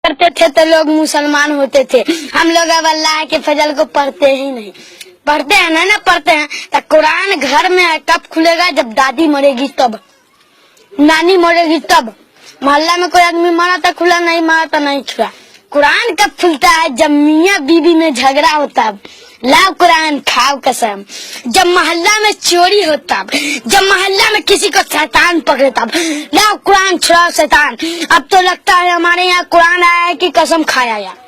करते थे तो लोग मुसलमान होते थे। हम लोग अब अल्लाह के फजल को पढ़ते ही नहीं। पढ़ते हैं ना पढ़ते हैं तो कुरान घर में कब खुलेगा? जब दादी मरेगी तब, नानी मरेगी तब। मोहल्ला में कोई आदमी मरा तो खुला, नहीं मरा तो नहीं खुला। कुरान कब खुलता है? जब मियाँ बीवी में झगड़ा होता, लाओ कुरान खाओ कसम। जब मोहल्ला में चोरी होता, जब मोहल्ला में किसी को शैतान पकड़ता, लाओ कुरान छुड़ाओ शैतान। अब तो लगता है हमारे यहाँ कुरान आया है कि कसम खाया यार।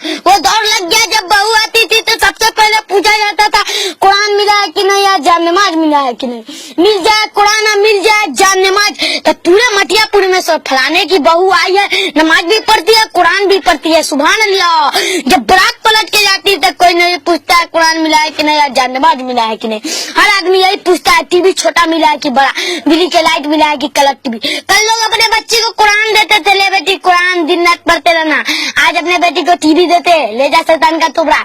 वो दौड़ लग गया, जब बहू आती थी तो सबसे पहले पूछा जाता था कुरान मिला है कि नहीं, या जान नमाज मिला है कि नहीं। मिल जाए कुरान, मिल जाए जान नमाज। तो पूरे मटियापुर में सब फलाने की बहू आई है, नमाज भी पढ़ती है कुरान भी पढ़ती है, सुभान अल्लाह। जब बारात पलट के जाती है तो कोई नहीं पूछता है कुरान मिला है कि नहीं, या जान नमाज मिला है कि नहीं। हर आदमी यही पूछता है टीवी छोटा मिला है कि बड़ा, बिजली के लाइट मिला है कि कलर टीवी। कल लोग अपने बच्चे को कुरान देते थे, ले बेटी कुरान दिन रात पढ़ते रहना। आज अपने बेटी को टीवी देते, ले जा शैतान का टुकड़ा,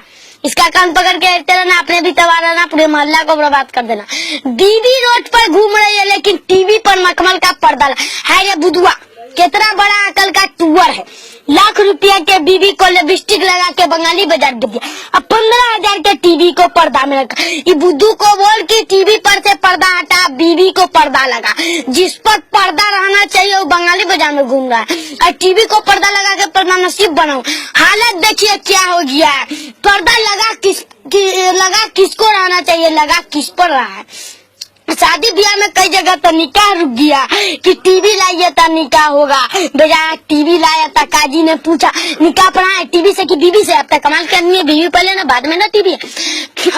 इसका कान पकड़ के देखते रहना, अपने भी तबाह रहना, पूरे मोहल्ला को बर्बाद कर देना। बीवी रोड पर घूम रही है लेकिन टीवी पर मखमल का पर्दा है। ये बुधुआ कितना बड़ा अकल का टूअर है। लाख रुपया के बीवी को लिपस्टिक लगा के बंगाली बाजार दे दिया। अब 15,000 के टीवी को पर्दा में रखा। ये बुद्धू को बोल के टीवी पर से पर्दा हटा, बीवी को पर्दा लगा। जिस पर पर्दा रहना चाहिए वो बंगाली बाजार में घूम रहा है और टीवी को पर्दा लगा के पर्दा नसीब बनाओ। हालत देखिए क्या हो गया है। पर्दा लगा किसको रहना चाहिए, लगा किस पर रहा है। शादी ब्याह में कई जगह तो निकाह रुक गया कि टीवी लाइए तो निकाह होगा। बेचारा टीवी लाया था, काजी ने पूछा निकाह पढ़ा है टीवी से कि बीवी से। अब तक कमाल करनी है, बीवी पहले ना बाद में ना टीवी है।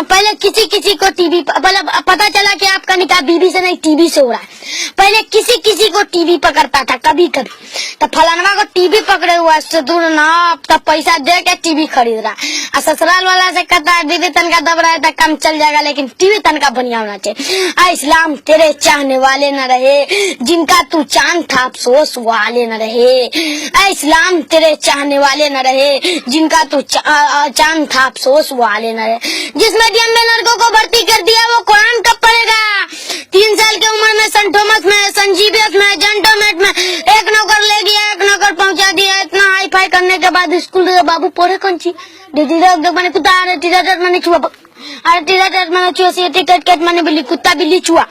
पहले किसी को टीवी, पहले पता चला कि आपका निकाह बीवी से नहीं टीवी से हो रहा है। पहले किसी को टीवी पकड़ता था कभी कभी, तो फलानवा को टीवी पकड़े हुआ से दूर ना, तब पैसा दे के टीवी खरीद रहा है। ससुराल वाला से कहता है बीवी तनका दब रहा है तो काम चल जाएगा, लेकिन टीवी तनका बढ़िया होना चाहिए। इस्लाम तेरे चाहने वाले न रहे, जिनका तू चांद था अफसोस वाले न रहे। इस्लाम तेरे चाहने वाले न रहे, जिनका तू चांद था अफसोस वाले न रहे। जिस मीडियम में लड़कों को भर्ती कर दिया वो कुरान कब पढ़ेगा? 3 साल की उम्र में सेंट थॉमस में, संजीवियत में, जेंटोमेट में एक नौकर ले गया, एक नौकर पहुंचा दिया। इतना हाई फाई करने के बाद स्कूल बाबू पढ़े कौन सी मैंने कुत्ता मैंने छुआ, अरे टीचर मैंने छुआ, टिकट मैंने बिल्ली, कुत्ता बिल्ली छुआ।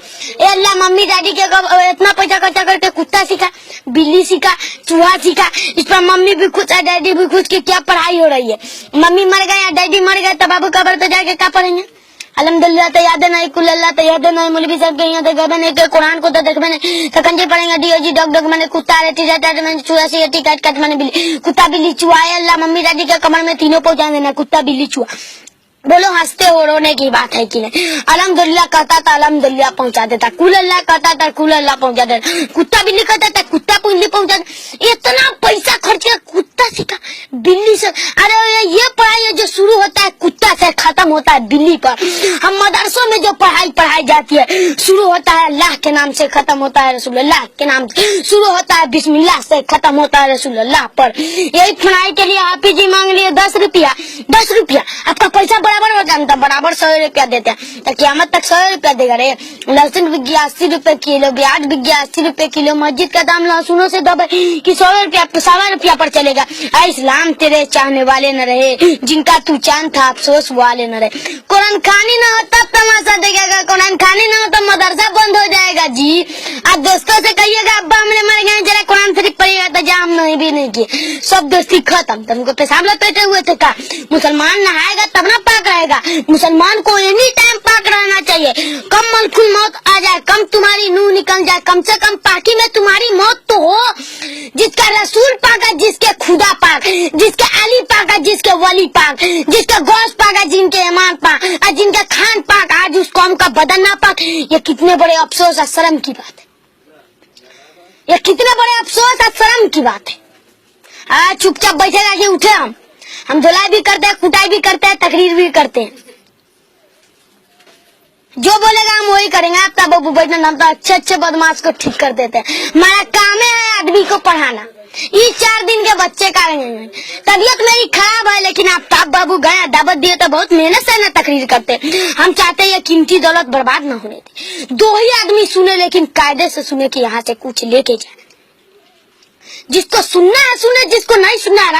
अल्लाह मम्मी डैडी के इतना पैसा खर्चा करके कुत्ता सीखा, बिल्ली सीखा, चूहा सीखा। इस पर मम्मी भी खुश है, डैडी भी खुश की क्या पढ़ाई हो रही है। मम्मी मर गए, डैडी मर गए तो बाबू कब्र तो जाके क्या पढ़ेंगे? अल्हम्दुलिल्लाह तो याद नहीं, कुल अल्लाह तो याद नहीं, मौलवी साहब के यहाँ तो गए नहीं के कुरान को तो देखबे नहीं, तो कंजे पढ़ेंगे डीओजी डॉग डॉग मैंने कुत्ता रे टीचर मैंने चूहा सी टिकट मैंने बिल्ली, कुत्ता बिल्ली चूहा। अल्लाह मम्मी डैडी के कमर में तीनों पहुंचा देना, कुत्ता बिल्ली चूहा। बोलो हंसते हो रोने की बात है कि नहीं? अल्हम्दुलिल्लाह कहता था अल्हम्दुलिल्लाह पहुंचा देता, कुल अल्लाह कहता था कुल अल्लाह पहुंचा देता, कुत्ता बिल्ली कहता था कुत्ता बिल्ली पहुंचा देता। इतना पैसा खर्च किया कुत्ता सीखा, बिल्ली से। अरे ये पढ़ाई जो शुरू होता है कुत्ता से खत्म होता है बिल्ली पर। हम मदरसों में जो पढ़ाई जाती है शुरू होता है अल्लाह के नाम से, खत्म होता है रसूलुल्लाह के नाम से, शुरू होता है बिस्मिल्लाह से, खत्म होता है रसूलुल्लाह पर। यही पढ़ाई के लिए हाफिज जी मांग लिए 10 रुपया। आपका पैसा बराबर हो जाता, बराबर 100 रुपया देते हैं तो क़यामत तक 100 रुपया देगा रे। लहसुन बिक गया 80 रुपए किलो, प्याज बिक गया 80 रुपए किलो। मस्जिद का दाम लहसुनों से दबे कि 100 रुपया 100 रुपया पर चलेगा। इस्लाम तेरे चाहने वाले न रहे, जिनका तू चांद था अफसोस वाले न रहे। कुरान खानी न हो तब तमाशा देखेगा, कुरान खानी न हो तो मदरसा बंद हो जाएगा जी। आज दोस्तों से कहिएगा अब्बा हमने मर गए जरा कुरान शरीफ पढ़िएगा तो जाम नहीं भी नहीं किए, सब दोस्ती खत्म। तुमको पेशाब लपेटे हुए थे का? मुसलमान नहाएगा तब ना पाक रहेगा। मुसलमान को एनी टाइम पाक रहना चाहिए। कम मलकुल मौत आ जाए, कम तुम्हारी नूह निकल जाए, कम से कम पाकी में तुम्हारी मौत तो हो। जिसका रसूल पाक है, जिसके खुदा पाक, जिसके अली पाक है, जिसके वली पाक, जिसके गौस पाक है, जिनके ईमान पाक और जिनका खान पाक, आज उस कौम का बदन ना पाक। ये कितने बड़े अफसोस और शर्म की बात है, ये कितने बड़े अफसोस और शर्म की बात है। चुपचाप बैठे रहिए, उठे हम धुलाई भी करते हैं, कुटाई भी करते हैं, तकरीर भी करते हैं। जो बोलेगा हम वही करेंगे। आप तो बाबू बैठना, हम तो अच्छे बदमाश को ठीक कर देते हैं। हमारा काम है आदमी को पढ़ाना। ये 4 दिन के बच्चे का तबीयत मेरी खराब है, लेकिन आप बाबू गए दावत दिए तो बहुत मेहनत से ना तकरीर करते। हम चाहते हैं ये कीमती दौलत बर्बाद न होने दे। 2 ही आदमी सुने, लेकिन कायदे से सुने कि यहाँ से कुछ लेके जाए। जिसको सुनना है सुने, जिसको नहीं सुनना है